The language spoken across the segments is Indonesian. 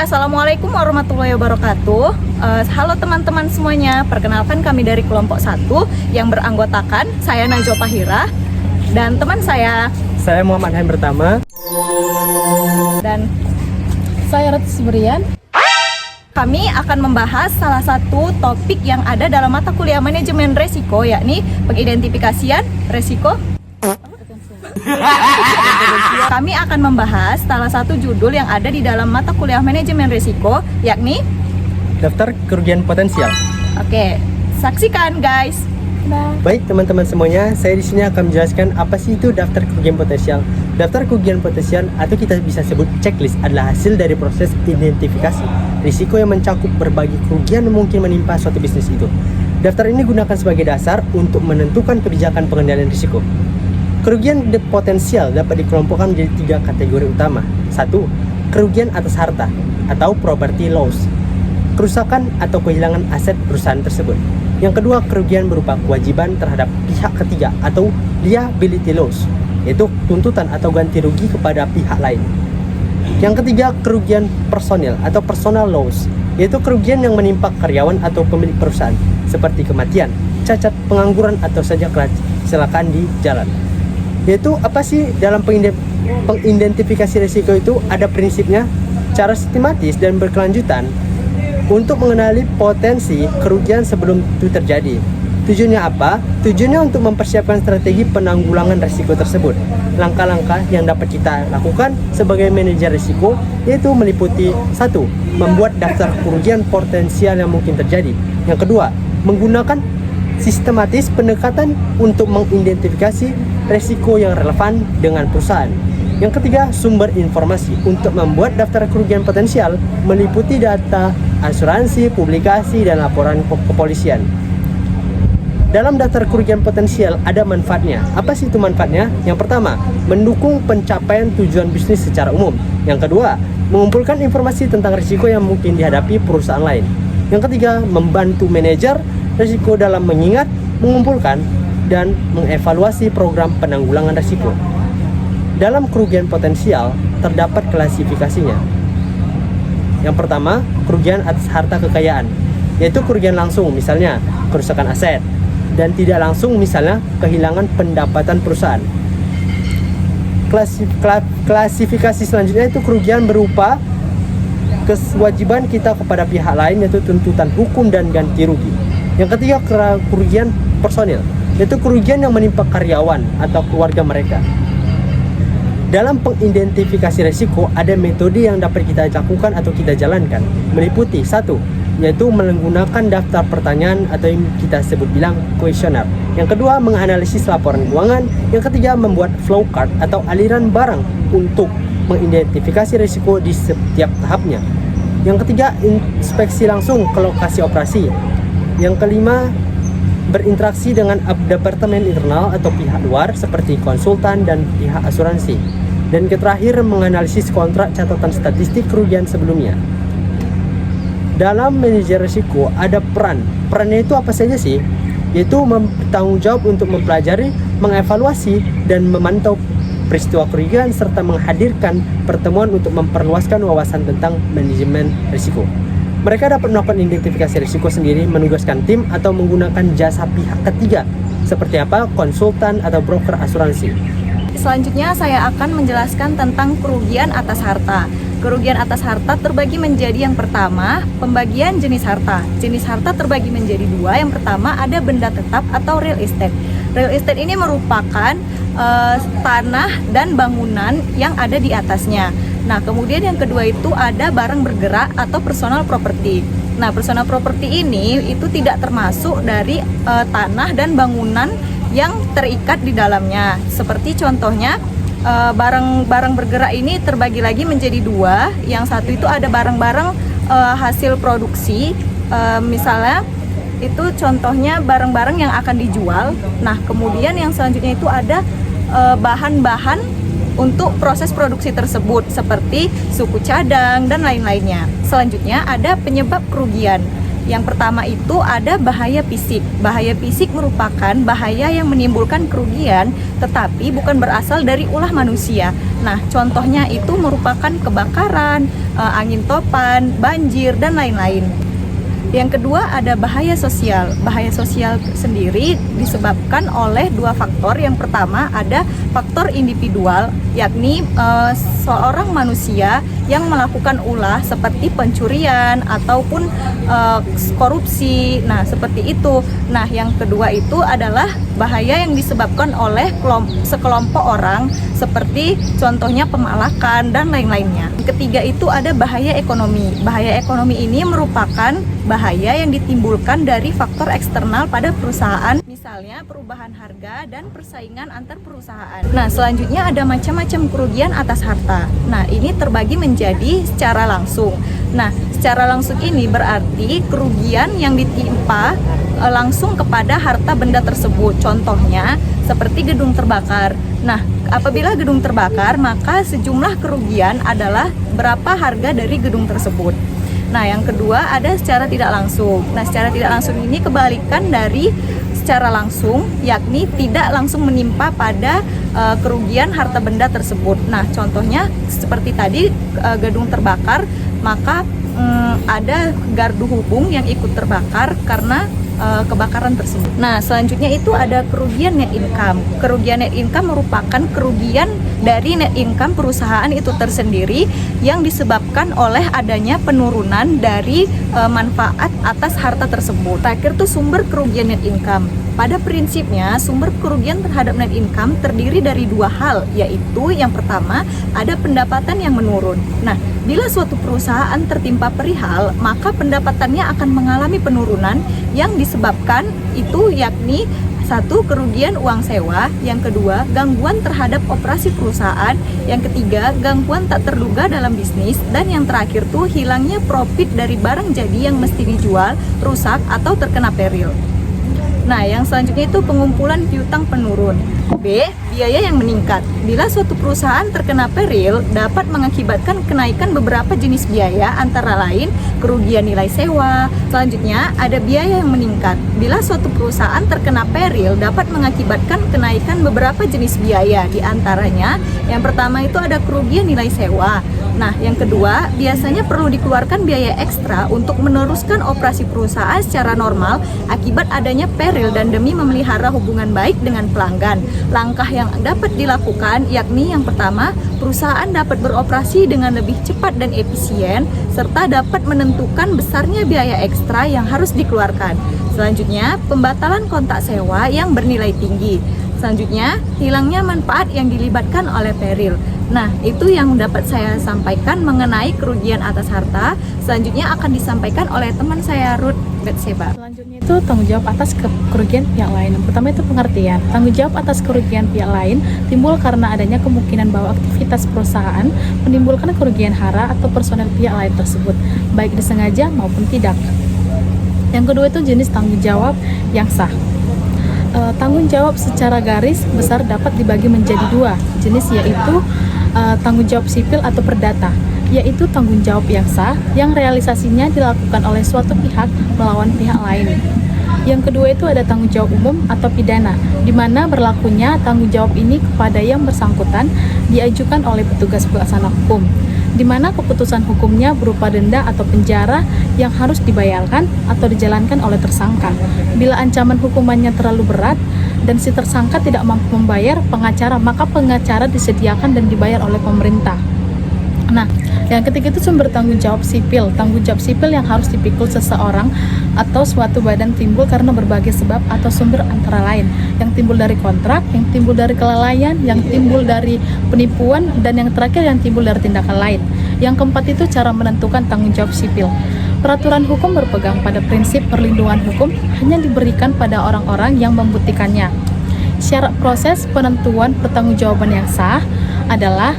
Assalamualaikum warahmatullahi wabarakatuh. Halo teman-teman semuanya, perkenalkan kami dari kelompok 1 yang beranggotakan saya Najwa Pahira dan teman saya Muhammad Haim Pertama dan saya Ratu Subrian. kami akan membahas salah satu topik yang ada dalam mata kuliah manajemen resiko, yakni pengidentifikasian resiko. Kami akan membahas salah satu judul yang ada di dalam mata kuliah manajemen risiko, yakni daftar kerugian potensial. Oke, saksikan guys. Baik teman-teman semuanya, saya di sini akan menjelaskan apa sih itu daftar kerugian potensial. Daftar kerugian potensial atau kita bisa sebut checklist adalah hasil dari proses identifikasi risiko yang mencakup berbagai kerugian yang mungkin menimpa suatu bisnis itu. Daftar ini gunakan sebagai dasar untuk menentukan kebijakan pengendalian risiko. Kerugian potensial dapat dikelompokkan menjadi 3 kategori utama. 1. Kerugian atas harta atau property loss, kerusakan atau kehilangan aset perusahaan tersebut. Yang kedua, kerugian berupa kewajiban terhadap pihak ketiga atau liability loss, yaitu tuntutan atau ganti rugi kepada pihak lain. Yang ketiga, kerugian personil atau personal loss, yaitu kerugian yang menimpa karyawan atau pemilik perusahaan seperti kematian, cacat, pengangguran atau saja kecelakaan di jalan. Yaitu apa sih dalam pengidentifikasi risiko itu ada prinsipnya, cara sistematis dan berkelanjutan untuk mengenali potensi kerugian sebelum itu terjadi. Tujuannya apa? Tujuannya untuk mempersiapkan strategi penanggulangan risiko tersebut. Langkah-langkah yang dapat kita lakukan sebagai manajer risiko yaitu meliputi 1. Membuat daftar kerugian potensial yang mungkin terjadi. Yang kedua, menggunakan sistematis pendekatan untuk mengidentifikasi risiko yang relevan dengan perusahaan. Yang ketiga, sumber informasi untuk membuat daftar kerugian potensial meliputi data, asuransi, publikasi, dan laporan kepolisian. Dalam daftar kerugian potensial ada manfaatnya. Apa sih itu manfaatnya? Yang pertama, mendukung pencapaian tujuan bisnis secara umum. Yang kedua, mengumpulkan informasi tentang risiko yang mungkin dihadapi perusahaan lain. Yang ketiga, membantu manajer risiko dalam mengingat, mengumpulkan, dan mengevaluasi program penanggulangan risiko. Dalam kerugian potensial terdapat klasifikasinya. Yang pertama, kerugian atas harta kekayaan, yaitu kerugian langsung, misalnya kerusakan aset, dan tidak langsung, misalnya kehilangan pendapatan perusahaan. Klasifikasi selanjutnya itu kerugian berupa kewajiban kita kepada pihak lain, yaitu tuntutan hukum dan ganti rugi. Yang ketiga, kerugian personil, yaitu kerugian yang menimpa karyawan atau keluarga mereka. Dalam pengidentifikasi risiko ada metode yang dapat kita lakukan atau kita jalankan, meliputi 1. Yaitu menggunakan daftar pertanyaan atau yang kita sebut bilang kuesioner. Yang kedua, menganalisis laporan keuangan. Yang ketiga, membuat flow chart atau aliran barang untuk mengidentifikasi risiko di setiap tahapnya. Yang ketiga, inspeksi langsung ke lokasi operasi. Yang kelima, berinteraksi dengan departemen internal atau pihak luar seperti konsultan dan pihak asuransi. Dan terakhir, menganalisis kontrak catatan statistik kerugian sebelumnya. Dalam manajer risiko ada perannya itu apa saja sih? Yaitu bertanggung jawab untuk mempelajari, mengevaluasi, dan memantau peristiwa kerugian serta menghadirkan pertemuan untuk memperluaskan wawasan tentang manajemen risiko. Mereka dapat melakukan identifikasi risiko sendiri, menugaskan tim, atau menggunakan jasa pihak ketiga seperti apa? Konsultan atau broker asuransi. Selanjutnya saya akan menjelaskan tentang kerugian atas harta. Kerugian atas harta terbagi menjadi yang pertama, pembagian jenis harta. Jenis harta terbagi menjadi 2. Yang pertama ada benda tetap atau real estate. Real estate ini merupakan tanah dan bangunan yang ada di atasnya. Nah, kemudian yang kedua itu ada barang bergerak atau personal property. Nah, personal property ini itu tidak termasuk dari tanah dan bangunan yang terikat di dalamnya. Seperti contohnya barang-barang bergerak ini terbagi lagi menjadi 2. Yang satu itu ada barang-barang hasil produksi, misalnya itu contohnya barang-barang yang akan dijual. Nah, kemudian yang selanjutnya itu ada bahan-bahan untuk proses produksi tersebut seperti suku cadang dan lain-lainnya. Selanjutnya ada penyebab kerugian, Yang pertama itu ada bahaya fisik. Bahaya fisik merupakan bahaya yang menimbulkan kerugian tetapi bukan berasal dari ulah manusia. Nah, contohnya itu merupakan kebakaran, angin topan, banjir, dan lain-lain. Yang kedua ada bahaya sosial. Bahaya sosial sendiri disebabkan oleh dua faktor. Yang pertama ada faktor individual, yakni seorang manusia yang melakukan ulah seperti pencurian ataupun korupsi. Nah, seperti itu. Nah, yang kedua itu adalah bahaya yang disebabkan oleh sekelompok orang seperti contohnya pemalakan dan lain-lainnya. Yang ketiga itu ada bahaya ekonomi. Bahaya ekonomi ini merupakan bahaya yang ditimbulkan dari faktor eksternal pada perusahaan, misalnya perubahan harga dan persaingan antar perusahaan. Nah, selanjutnya ada macam-macam kerugian atas harta. Nah, ini terbagi menjadi secara langsung. Nah, secara langsung ini berarti kerugian yang ditimpa langsung kepada harta benda tersebut. Contohnya seperti gedung terbakar. Nah, apabila gedung terbakar, maka sejumlah kerugian adalah berapa harga dari gedung tersebut. Nah, yang kedua ada secara tidak langsung. Nah, secara tidak langsung ini kebalikan dari secara langsung, yakni tidak langsung menimpa pada kerugian harta benda tersebut. Nah, contohnya seperti tadi gedung terbakar, maka ada gardu hubung yang ikut terbakar karena kebakaran tersebut. Nah, selanjutnya itu ada kerugian net income. Kerugian net income merupakan kerugian dari net income perusahaan itu tersendiri yang disebabkan oleh adanya penurunan dari manfaat atas harta tersebut. Terakhir itu sumber kerugian net income. Pada prinsipnya, sumber kerugian terhadap net income terdiri dari dua hal, yaitu yang pertama, ada pendapatan yang menurun. Nah, bila suatu perusahaan tertimpa perihal, maka pendapatannya akan mengalami penurunan yang disebabkan itu yakni satu, kerugian uang sewa. Yang kedua, gangguan terhadap operasi perusahaan. Yang ketiga, gangguan tak terduga dalam bisnis. Dan yang terakhir tuh hilangnya profit dari barang jadi yang mesti dijual, rusak, atau terkena peril. Nah, yang selanjutnya itu pengumpulan piutang penurun. B. Biaya yang meningkat. Bila suatu perusahaan terkena peril, dapat mengakibatkan kenaikan beberapa jenis biaya, antara lain kerugian nilai sewa. Selanjutnya, ada biaya yang meningkat. Bila suatu perusahaan terkena peril, dapat mengakibatkan kenaikan beberapa jenis biaya, di antaranya yang pertama itu ada kerugian nilai sewa. Nah, yang kedua, biasanya perlu dikeluarkan biaya ekstra untuk meneruskan operasi perusahaan secara normal akibat adanya peril dan demi memelihara hubungan baik dengan pelanggan. Langkah yang dapat dilakukan yakni yang pertama, perusahaan dapat beroperasi dengan lebih cepat dan efisien serta dapat menentukan besarnya biaya ekstra yang harus dikeluarkan. Selanjutnya, pembatalan kontrak sewa yang bernilai tinggi. Selanjutnya, hilangnya manfaat yang dilibatkan oleh peril. Nah, itu yang dapat saya sampaikan mengenai kerugian atas harta. Selanjutnya akan disampaikan oleh teman saya Ruth Betseba. Selanjutnya itu tanggung jawab atas kerugian pihak lain. Yang pertama itu pengertian. Tanggung jawab atas kerugian pihak lain timbul karena adanya kemungkinan bahwa aktivitas perusahaan menimbulkan kerugian hara atau personel pihak lain tersebut, baik disengaja maupun tidak. Yang kedua itu jenis tanggung jawab yang sah. Tanggung jawab secara garis besar dapat dibagi menjadi dua jenis, yaitu tanggung jawab sipil atau perdata, yaitu tanggung jawab yang sah yang realisasinya dilakukan oleh suatu pihak melawan pihak lain. Yang kedua itu ada tanggung jawab umum atau pidana, di mana berlakunya tanggung jawab ini kepada yang bersangkutan diajukan oleh petugas pelaksana hukum, di mana keputusan hukumnya berupa denda atau penjara yang harus dibayarkan atau dijalankan oleh tersangka. Bila ancaman hukumannya terlalu berat dan si tersangka tidak mampu membayar pengacara, maka pengacara disediakan dan dibayar oleh pemerintah. Nah, yang ketiga itu sumber tanggung jawab sipil. Tanggung jawab sipil yang harus dipikul seseorang atau suatu badan timbul karena berbagai sebab atau sumber, antara lain yang timbul dari kontrak, yang timbul dari kelalaian, yang timbul dari penipuan, dan yang terakhir yang timbul dari tindakan lain. Yang keempat itu cara menentukan tanggung jawab sipil. Peraturan hukum berpegang pada prinsip perlindungan hukum hanya diberikan pada orang-orang yang membuktikannya. Syarat proses penentuan pertanggungjawaban yang sah adalah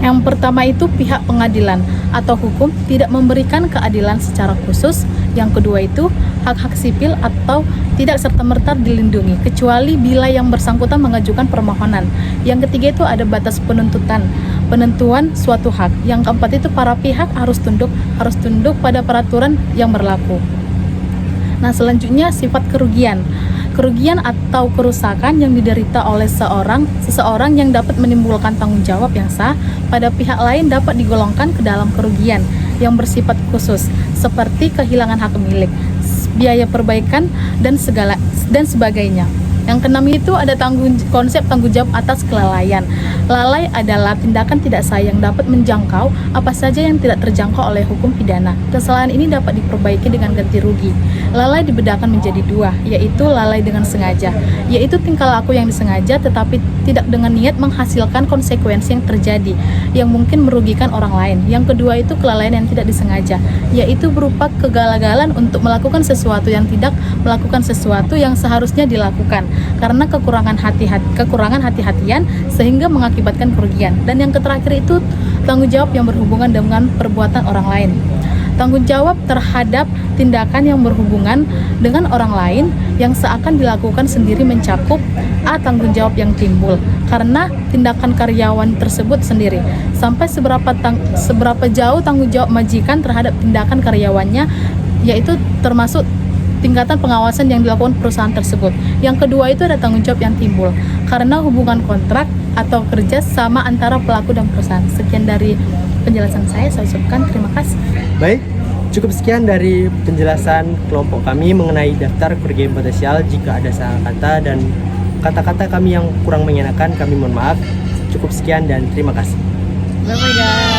Yang pertama itu pihak pengadilan atau hukum tidak memberikan keadilan secara khusus. Yang kedua itu hak-hak sipil atau tidak serta-merta dilindungi kecuali bila yang bersangkutan mengajukan permohonan. Yang ketiga itu ada batas penentuan suatu hak. Yang keempat itu para pihak harus tunduk pada peraturan yang berlaku. Nah, selanjutnya sifat kerugian. Kerugian atau kerusakan yang diderita oleh seseorang yang dapat menimbulkan tanggung jawab yang sah pada pihak lain dapat digolongkan ke dalam kerugian yang bersifat khusus seperti kehilangan hak milik, biaya perbaikan dan sebagainya. Yang keenam itu ada konsep tanggung jawab atas kelalaian. Lalai adalah tindakan tidak sah yang dapat menjangkau apa saja yang tidak terjangkau oleh hukum pidana. Kesalahan ini dapat diperbaiki dengan ganti rugi. Lalai dibedakan menjadi dua, yaitu lalai dengan sengaja, yaitu tingkah laku yang disengaja tetapi tidak dengan niat menghasilkan konsekuensi yang terjadi, yang mungkin merugikan orang lain. Yang kedua itu kelalaian yang tidak disengaja, yaitu berupa kegagalan untuk melakukan sesuatu yang seharusnya dilakukan karena kekurangan hati-hatian sehingga mengakibatkan kerugian. Dan yang terakhir itu tanggung jawab yang berhubungan dengan perbuatan orang lain. Tanggung jawab terhadap tindakan yang berhubungan dengan orang lain yang seakan dilakukan sendiri mencakup tanggung jawab yang timbul karena tindakan karyawan tersebut sendiri. Sampai seberapa jauh tanggung jawab majikan terhadap tindakan karyawannya, yaitu termasuk tingkatan pengawasan yang dilakukan perusahaan tersebut. Yang kedua itu ada tanggung jawab yang timbul karena hubungan kontrak atau kerja sama antara pelaku dan perusahaan. Sekian dari penjelasan saya ucapkan terima kasih. Baik, cukup sekian dari penjelasan kelompok kami mengenai daftar kerugian potensial. Jika ada salah kata dan kata-kata kami yang kurang mengenakan, kami mohon maaf. Cukup sekian dan terima kasih. Bye-bye guys.